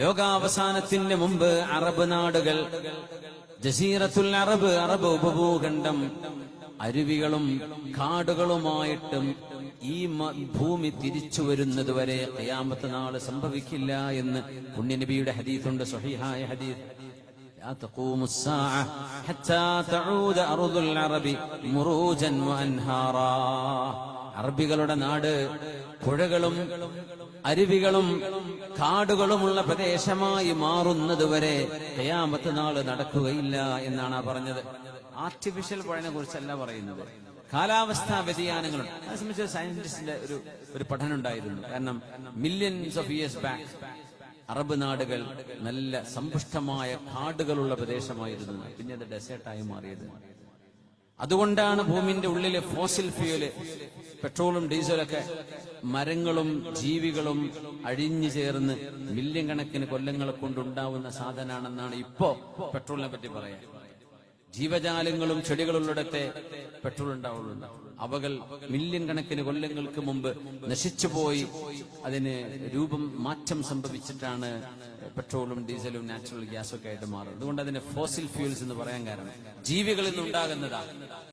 ലോകാവസാനത്തിന് മുമ്പ് അറബ് നാടുകൾ, ജസീറത്തുൽ Arab, Arab ഉപഭൂഖണ്ഡം അരുവികളും കാടുകളുമായിട്ടും ഈ ഭൂമി തിരിച്ചു വരുന്നതുവരെ ഖിയാമത്ത് നാൾ സംഭവിക്കില്ല എന്ന് പുണ്യനബിയുടെ ഹദീസുണ്ട്, സ്വഹീഹായ ഹദീസ്. لا تقوم الساعة حتى تعود أرض العرب مروجا وأنهارا. അറബികളുടെ നാട് പുഴകളും അരുവികളും കാടുകളുമുള്ള പ്രദേശമായി മാറുന്നതുവരെ ഖിയാമത്ത് നാൾ നടക്കുകയില്ല എന്നാണ് പറഞ്ഞത്. ആർട്ടിഫിഷ്യൽ പുഴനെ കുറിച്ചല്ല പറയുന്നത്, കാലാവസ്ഥാ വ്യതിയാനങ്ങളുണ്ട്. അത് സംബന്ധിച്ച് സയന്റിസ്റ്റിന്റെ ഒരു പഠനം ഉണ്ടായിരുന്നു. കാരണം millions of years back Arab നാടുകൾ നല്ല സമ്പുഷ്ടമായ കാടുകളുള്ള പ്രദേശമായിരുന്നു, പിന്നെ അത് ഡെസേർട്ടായി മാറിയത്. അതുകൊണ്ടാണ് ഭൂമിന്റെ ഉള്ളിലെ ഫോസിൽ ഫ്യൂല്, പെട്രോളും ഡീസലൊക്കെ മരങ്ങളും ജീവികളും അഴിഞ്ഞു ചേർന്ന് മില്യൺ കണക്കിന് കൊല്ലങ്ങളെ കൊണ്ടുണ്ടാവുന്ന സാധനമാണെന്നാണ് ഇപ്പോ പെട്രോളിനെ പറ്റി പറയാൻ. ജീവജാലങ്ങളും ചെടികളുള്ളിടത്തെ പെട്രോൾ ഉണ്ടാവുള്ളൂ. അവകൾ മില്യൺ കണക്കിന് കൊല്ലങ്ങൾക്ക് മുമ്പ് നശിച്ചുപോയി അതിന് രൂപം മാറ്റം സംഭവിച്ചിട്ടാണ് പെട്രോളും ഡീസലും നാച്ചുറൽ ഗ്യാസും ഒക്കെ ആയിട്ട് മാറുന്നത്. അതുകൊണ്ട് അതിനെ ഫോസിൽ ഫ്യൂൽസ് എന്ന് പറയാൻ കാരണം ജീവികളിൽ നിന്നുണ്ടാകുന്നതാണ്.